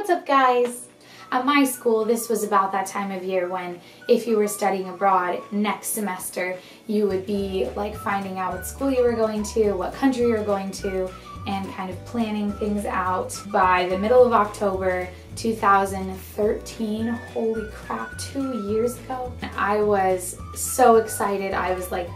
What's up, guys? At my school, this was about that time of year when if you were studying abroad next semester, you would be like finding out what school you were going to, what country you were going to, and kind of planning things out. By the middle of October 2013, holy crap, 2 years ago, I was so excited. I was like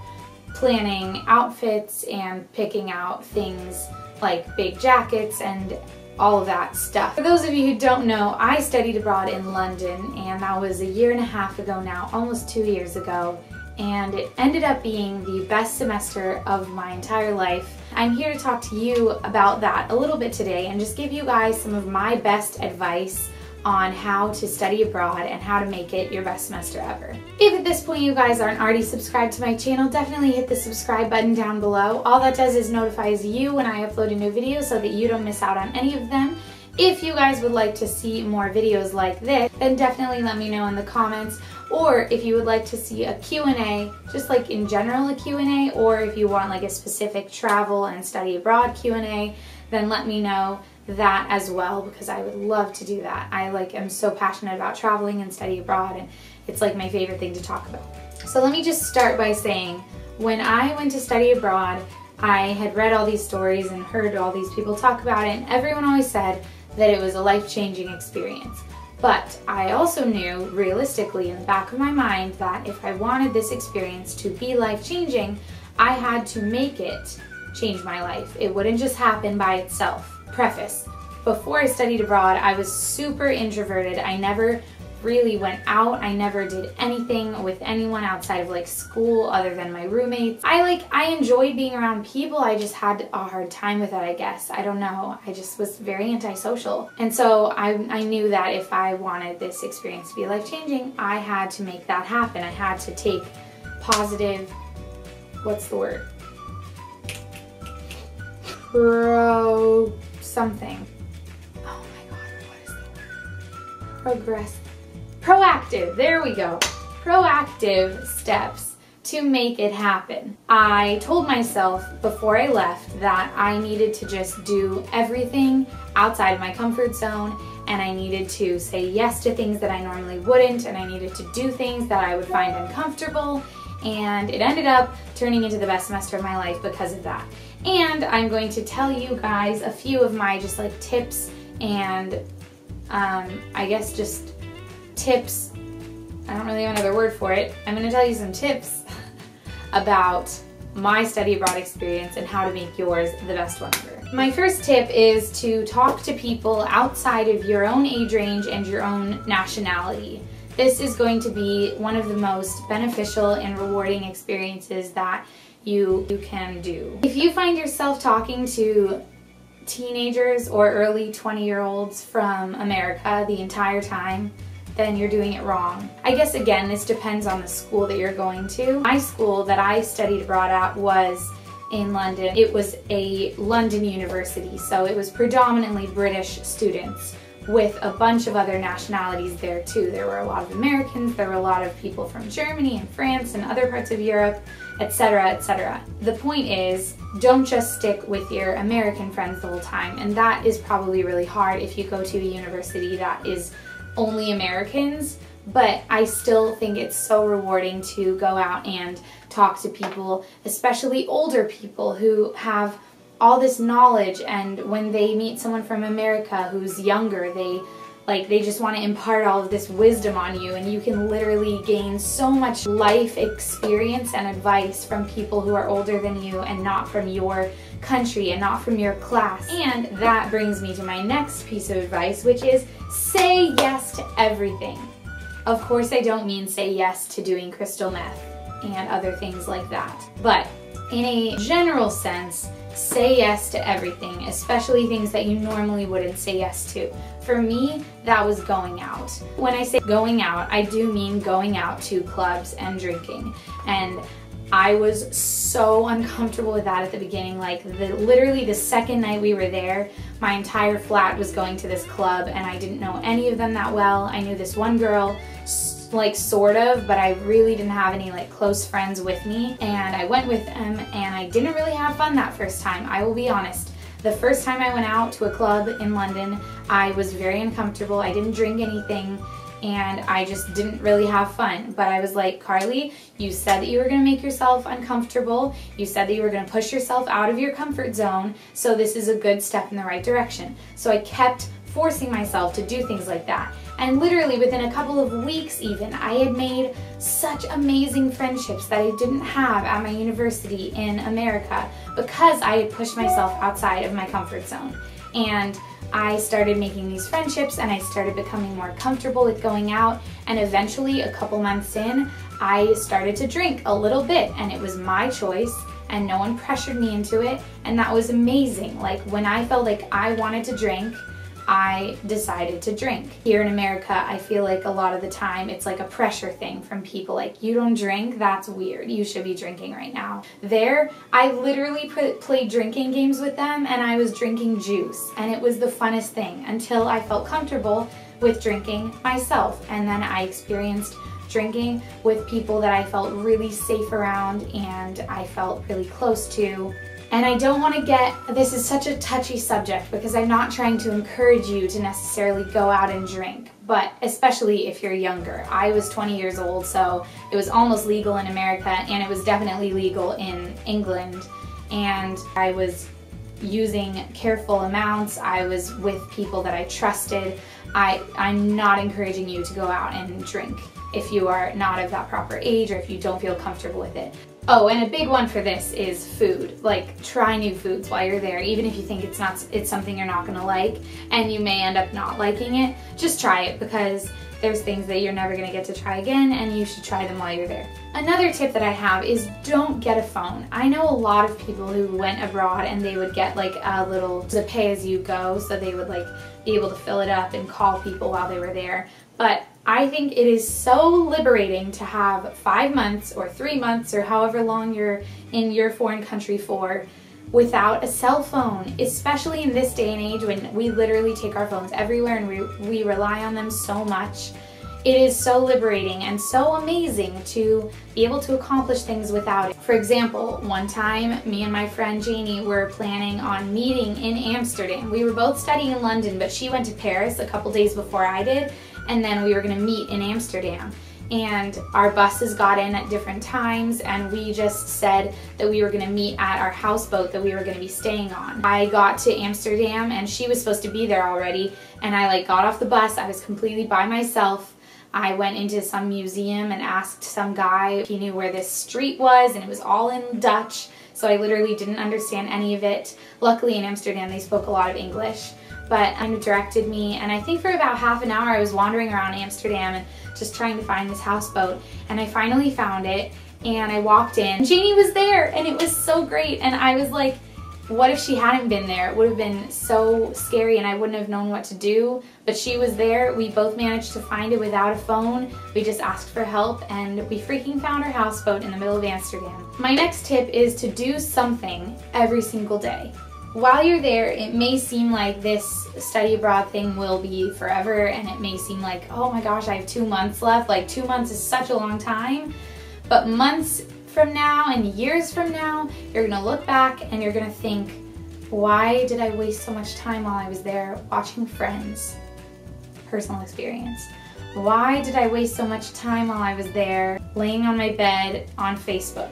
planning outfits and picking out things like big jackets and all of that stuff. For those of you who don't know, I studied abroad in London, and that was a year and a half ago now, almost 2 years ago, and it ended up being the best semester of my entire life. I'm here to talk to you about that a little bit today and just give you guys some of my best advice on how to study abroad and how to make it your best semester ever. If at this point you guys aren't already subscribed to my channel, definitely hit the subscribe button down below. All that does is notifies you when I upload a new video so that you don't miss out on any of them. If you guys would like to see more videos like this, then definitely let me know in the comments. Or if you would like to see a Q&A, just like in general a Q&A, or if you want like a specific travel and study abroad Q&A, then let me know that as well, because I would love to do that. I am so passionate about traveling and study abroad, and it's like my favorite thing to talk about. So let me just start by saying, when I went to study abroad, I had read all these stories and heard all these people talk about it, and everyone always said that it was a life-changing experience. But I also knew, realistically, in the back of my mind, that if I wanted this experience to be life-changing, I had to make it change my life. It wouldn't just happen by itself. Preface: before I studied abroad, I was super introverted. I never really went out. I never did anything with anyone outside of like school other than my roommates. I enjoyed being around people. I just had a hard time with it, I guess. I don't know. I just was very antisocial. And so I knew that if I wanted this experience to be life-changing, I had to make that happen. I had to take positive, what's the word? Something. Oh my god, what is the word? Proactive, there we go. Proactive steps to make it happen. I told myself before I left that I needed to just do everything outside of my comfort zone, and I needed to say yes to things that I normally wouldn't, and I needed to do things that I would find uncomfortable, and it ended up turning into the best semester of my life because of that. And I'm going to tell you guys a few of my just like tips and I guess just tips. I don't really have another word for it. I'm going to tell you some tips about my study abroad experience and how to make yours the best one ever. My first tip is to talk to people outside of your own age range and your own nationality. This is going to be one of the most beneficial and rewarding experiences that you can do. If you find yourself talking to teenagers or early 20-year-olds from America the entire time, then you're doing it wrong. I guess again, this depends on the school that you're going to. My school that I studied abroad at was in London. It was a London university, so it was predominantly British students with a bunch of other nationalities there too. There were a lot of Americans, there were a lot of people from Germany and France and other parts of Europe, etc., etc. The point is, don't just stick with your American friends the whole time, and that is probably really hard if you go to a university that is only Americans, but I still think it's so rewarding to go out and talk to people, especially older people who have all this knowledge, and when they meet someone from America who's younger, they just want to impart all of this wisdom on you, and you can literally gain so much life experience and advice from people who are older than you and not from your country and not from your class. And that brings me to my next piece of advice, which is say yes to everything. Of course, I don't mean say yes to doing crystal meth and other things like that, but in a general sense, say yes to everything, especially things that you normally wouldn't say yes to. For me, that was going out. When I say going out, I do mean going out to clubs and drinking. And I was so uncomfortable with that at the beginning. Like literally the second night we were there, my entire flat was going to this club, and I didn't know any of them that well. I knew this one girl, like sort of, but I really didn't have any like close friends with me, and I went with them and I didn't really have fun that first time. I will be honest. The first time I went out to a club in London, I was very uncomfortable. I didn't drink anything, and I just didn't really have fun. But I was like, Carli, you said that you were gonna make yourself uncomfortable. You said that you were gonna push yourself out of your comfort zone, so this is a good step in the right direction. So I kept forcing myself to do things like that. And literally within a couple of weeks even, I had made such amazing friendships that I didn't have at my university in America because I had pushed myself outside of my comfort zone. And I started making these friendships and I started becoming more comfortable with going out, and eventually a couple months in, I started to drink a little bit, and it was my choice and no one pressured me into it, and that was amazing. Like when I felt like I wanted to drink, I decided to drink. Here in America, I feel like a lot of the time it's like a pressure thing from people, like, you don't drink, that's weird, you should be drinking right now. There, I literally played drinking games with them and I was drinking juice, and it was the funnest thing until I felt comfortable with drinking myself, and then I experienced drinking with people that I felt really safe around and I felt really close to. And I don't want to get, this is such a touchy subject because I'm not trying to encourage you to necessarily go out and drink, but especially if you're younger. I was 20 years old, so it was almost legal in America, and it was definitely legal in England, and I was using careful amounts. I was with people that I trusted. I'm not encouraging you to go out and drink if you are not of that proper age or if you don't feel comfortable with it. Oh, and a big one for this is food. Like, try new foods while you're there, even if you think it's something you're not gonna like, and you may end up not liking it. Just try it, because there's things that you're never gonna get to try again, and you should try them while you're there. Another tip that I have is don't get a phone. I know a lot of people who went abroad and they would get like a little pay-as-you-go, so they would like be able to fill it up and call people while they were there. But I think it is so liberating to have 5 months or 3 months or however long you're in your foreign country for without a cell phone, especially in this day and age when we literally take our phones everywhere and we rely on them so much. It is so liberating and so amazing to be able to accomplish things without it. For example, one time me and my friend Janie were planning on meeting in Amsterdam. We were both studying in London, but she went to Paris a couple days before I did, and then we were gonna meet in Amsterdam. And our buses got in at different times, and we just said that we were gonna meet at our houseboat that we were gonna be staying on. I got to Amsterdam and she was supposed to be there already, and I like got off the bus. I was completely by myself. I went into some museum and asked some guy if he knew where this street was, and it was all in Dutch, so I literally didn't understand any of it. Luckily in Amsterdam they spoke a lot of English, but directed me, and I think for about half an hour I was wandering around Amsterdam and just trying to find this houseboat, and I finally found it, and I walked in. Janie was there, and it was so great, and I was like, what if she hadn't been there? It would have been so scary and I wouldn't have known what to do, but she was there. We both managed to find it without a phone. We just asked for help, and we freaking found our houseboat in the middle of Amsterdam. My next tip is to do something every single day. While you're there, it may seem like this study abroad thing will be forever, and it may seem like, oh my gosh, I have 2 months left. Like 2 months is such a long time, but months from now and years from now, you're gonna look back and you're gonna think, why did I waste so much time while I was there watching Friends? Personal experience. Why did I waste so much time while I was there laying on my bed on Facebook?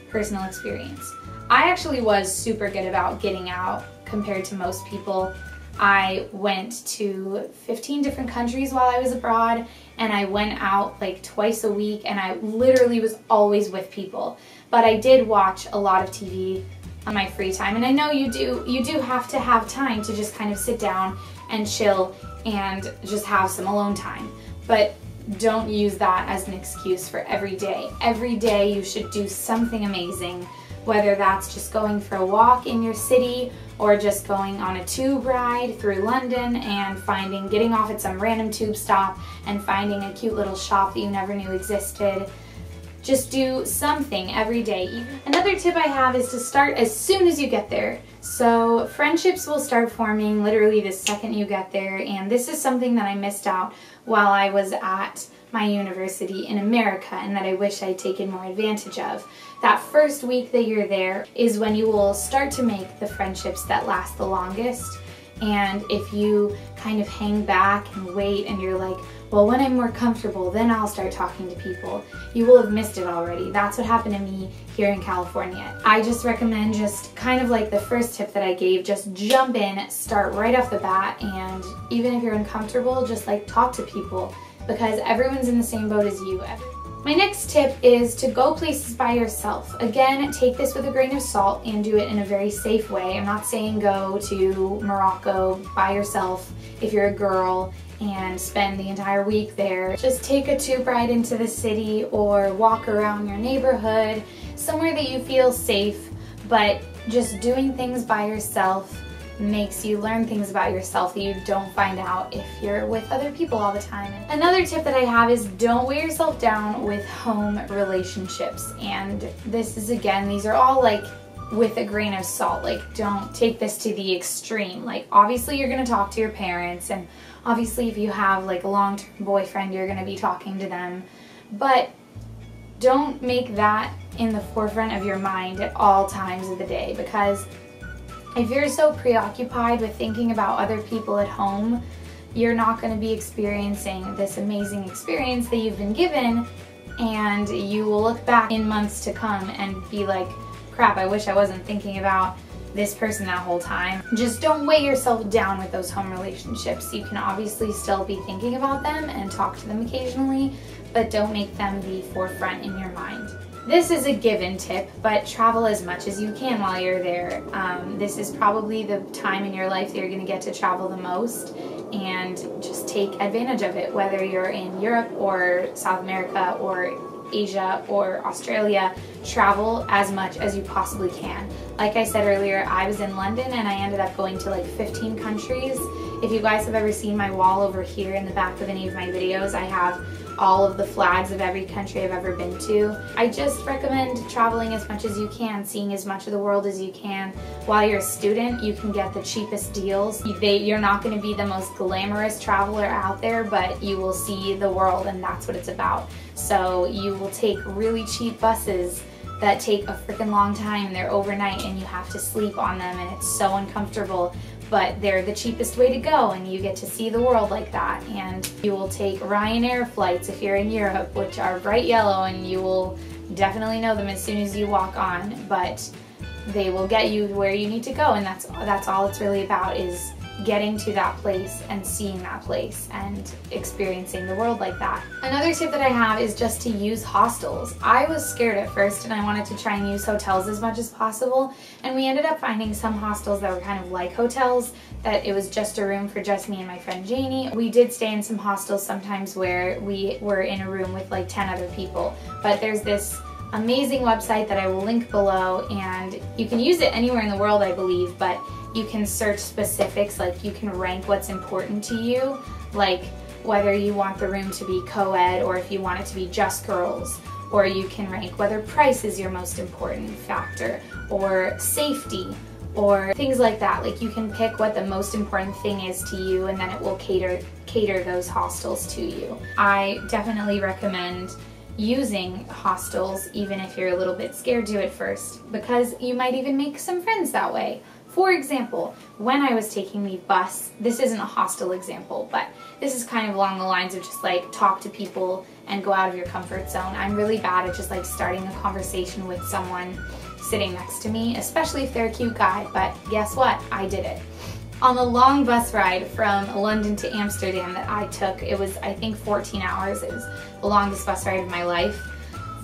Personal experience. I actually was super good about getting out compared to most people. I went to 15 different countries while I was abroad, and I went out like twice a week, and I literally was always with people. But I did watch a lot of TV on my free time, and I know you do have to have time to just kind of sit down and chill and just have some alone time. But don't use that as an excuse for every day. Every day you should do something amazing, whether that's just going for a walk in your city or just going on a tube ride through London and getting off at some random tube stop and finding a cute little shop that you never knew existed. Just do something every day. Another tip I have is to start as soon as you get there. So friendships will start forming literally the second you get there, and this is something that I missed out while I was at my university in America and that I wish I'd taken more advantage of. That first week that you're there is when you will start to make the friendships that last the longest. And if you kind of hang back and wait and you're like, well, when I'm more comfortable, then I'll start talking to people, you will have missed it already. That's what happened to me here in California. I just recommend just kind of like the first tip that I gave, just jump in, start right off the bat, and even if you're uncomfortable, just like talk to people because everyone's in the same boat as you. My next tip is to go places by yourself. Again, take this with a grain of salt and do it in a very safe way. I'm not saying go to Morocco by yourself if you're a girl and spend the entire week there. Just take a tube ride into the city or walk around your neighborhood, somewhere that you feel safe, but just doing things by yourself makes you learn things about yourself that you don't find out if you're with other people all the time. Another tip that I have is don't weigh yourself down with home relationships. And this is, again, these are all like with a grain of salt. Like, don't take this to the extreme. Like, obviously you're going to talk to your parents, and obviously if you have like a long-term boyfriend, you're going to be talking to them, but don't make that in the forefront of your mind at all times of the day, because if you're so preoccupied with thinking about other people at home, you're not going to be experiencing this amazing experience that you've been given, and you will look back in months to come and be like, crap, I wish I wasn't thinking about this person that whole time. Just don't weigh yourself down with those home relationships. You can obviously still be thinking about them and talk to them occasionally, but don't make them the forefront in your mind. This is a given tip, but travel as much as you can while you're there. This is probably the time in your life that you're going to get to travel the most, and just take advantage of it, whether you're in Europe or South America or Asia or Australia. Travel as much as you possibly can. Like I said earlier, I was in London and I ended up going to like 15 countries. If you guys have ever seen my wall over here in the back of any of my videos, I have all of the flags of every country I've ever been to. I just recommend traveling as much as you can, seeing as much of the world as you can. While you're a student, you can get the cheapest deals. You're not going to be the most glamorous traveler out there, but you will see the world, and that's what it's about. So you will take really cheap buses that take a freaking long time, and they're overnight and you have to sleep on them and it's so uncomfortable, but they're the cheapest way to go and you get to see the world like that. And you will take Ryanair flights if you're in Europe, which are bright yellow, and you will definitely know them as soon as you walk on, but they will get you where you need to go, and that's all it's really about, is getting to that place and seeing that place and experiencing the world like that. Another tip that I have is just to use hostels. I was scared at first and I wanted to try and use hotels as much as possible, and we ended up finding some hostels that were kind of like hotels, that it was just a room for just me and my friend Janie. We did stay in some hostels sometimes where we were in a room with like 10 other people, but there's this amazing website that I will link below, and you can use it anywhere in the world, I believe, but you can search specifics, like you can rank what's important to you, like whether you want the room to be co-ed or if you want it to be just girls, or you can rank whether price is your most important factor, or safety, or things like that. Like you can pick what the most important thing is to you, and then it will cater those hostels to you. I definitely recommend using hostels even if you're a little bit scared to at first, because you might even make some friends that way. For example, when I was taking the bus, this isn't a hostel example, but this is kind of along the lines of just like talk to people and go out of your comfort zone. I'm really bad at just like starting a conversation with someone sitting next to me, especially if they're a cute guy, but guess what? I did it. On the long bus ride from London to Amsterdam that I took, it was I think 14 hours, it was the longest bus ride of my life.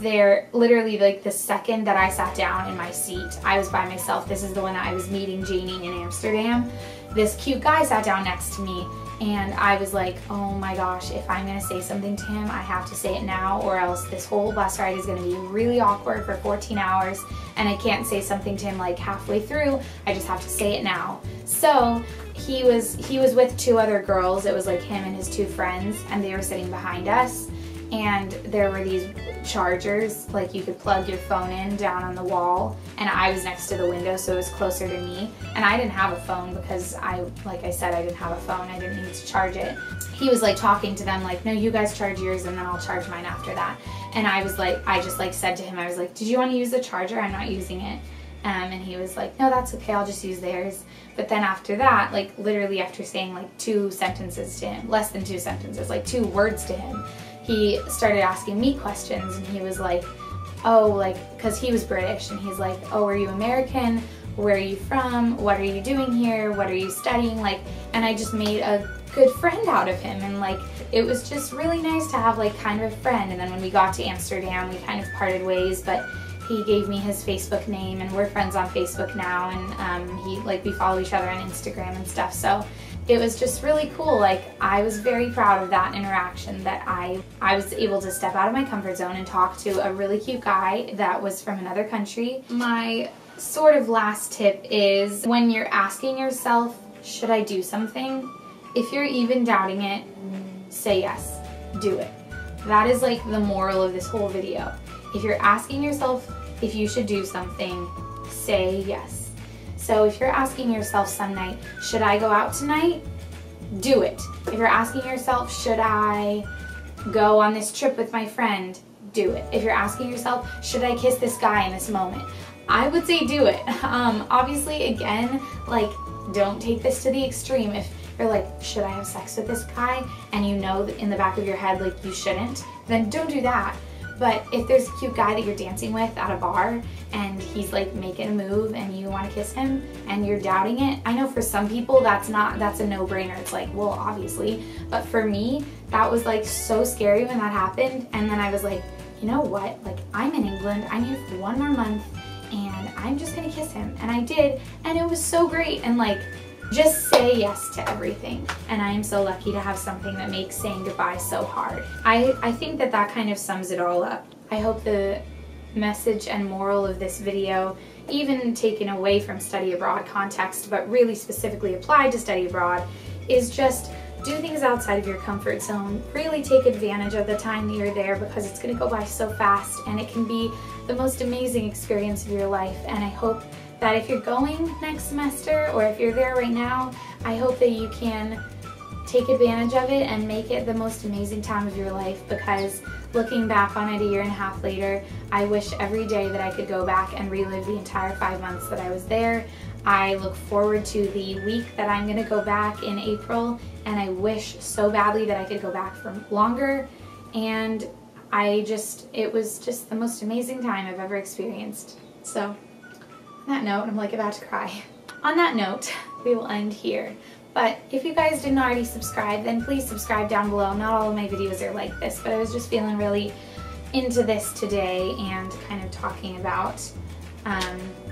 There, literally like the second that I sat down in my seat, I was by myself. This is the one that I was meeting Janie in Amsterdam. This cute guy sat down next to me, and I was like, oh my gosh, if I'm gonna say something to him, I have to say it now, or else this whole bus ride is gonna be really awkward for 14 hours, and I can't say something to him like halfway through. I just have to say it now. So he was with two other girls. It was like him and his two friends, and they were sitting behind us. and there were these chargers, like you could plug your phone in down on the wall, and I was next to the window, so it was closer to me, and I didn't have a phone because like I said, I didn't have a phone, I didn't need to charge it. He was like talking to them like, no, you guys charge yours and then I'll charge mine after that. And I was like, I just like said to him, I was like, did you want to use the charger? I'm not using it. And he was like, no, that's okay, I'll just use theirs. But then after that, like literally after saying like 2 sentences to him, less than 2 sentences, like 2 words to him, he started asking me questions, and he was like, oh, like, because he was British, and he's like, oh, are you American? Where are you from? What are you doing here? What are you studying? Like, and I just made a good friend out of him, and like, it was just really nice to have like kind of a friend. And then when we got to Amsterdam, we kind of parted ways, but he gave me his Facebook name, and we're friends on Facebook now, and we follow each other on Instagram and stuff. So it was just really cool. Like, I was very proud of that interaction, that I was able to step out of my comfort zone and talk to a really cute guy that was from another country. My sort of last tip is, when you're asking yourself, should I do something? If you're even doubting it, say yes, do it. That is like the moral of this whole video. If you're asking yourself if you should do something, say yes. So if you're asking yourself some night, should I go out tonight? Do it. If you're asking yourself, should I go on this trip with my friend? Do it. If you're asking yourself, should I kiss this guy in this moment? I would say do it. Obviously, again, like, don't take this to the extreme. If you're like, should I have sex with this guy? And you know that in the back of your head, like, you shouldn't, then don't do that. But if there's a cute guy that you're dancing with at a bar and he's like making a move and you want to kiss him and you're doubting it, I know for some people that's a no-brainer. It's like, well, obviously. But for me, that was like so scary when that happened. And then I was like, you know what? Like, I'm in England, I'm here for 1 more month, and I'm just gonna kiss him. And I did, and it was so great. And like, just say yes to everything. And I am so lucky to have something that makes saying goodbye so hard. I think that kind of sums it all up. I hope the message and moral of this video, even taken away from study abroad context, but really specifically applied to study abroad, is just do things outside of your comfort zone. Really take advantage of the time that you're there, because it's gonna go by so fast, and it can be the most amazing experience of your life. And I hope that if you're going next semester, or if you're there right now, I hope that you can take advantage of it and make it the most amazing time of your life, because looking back on it 1.5 years later, I wish every day that I could go back and relive the entire 5 months that I was there. I look forward to the week that I'm gonna go back in April, and I wish so badly that I could go back for longer. And it was just the most amazing time I've ever experienced. So, on that note, I'm like about to cry. On that note, we will end here. But if you guys didn't already subscribe, then please subscribe down below. Not all of my videos are like this, but I was just feeling really into this today and kind of talking about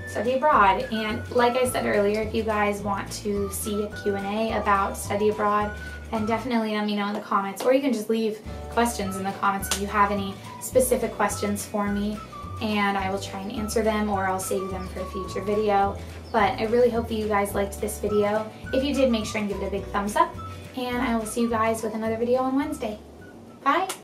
study abroad. And like I said earlier, if you guys want to see a Q&A about study abroad, then definitely let me know in the comments, or you can just leave questions in the comments if you have any specific questions for me, and I will try and answer them, or I'll save them for a future video. But I really hope that you guys liked this video. If you did, make sure and give it a big thumbs up, and I will see you guys with another video on Wednesday. Bye!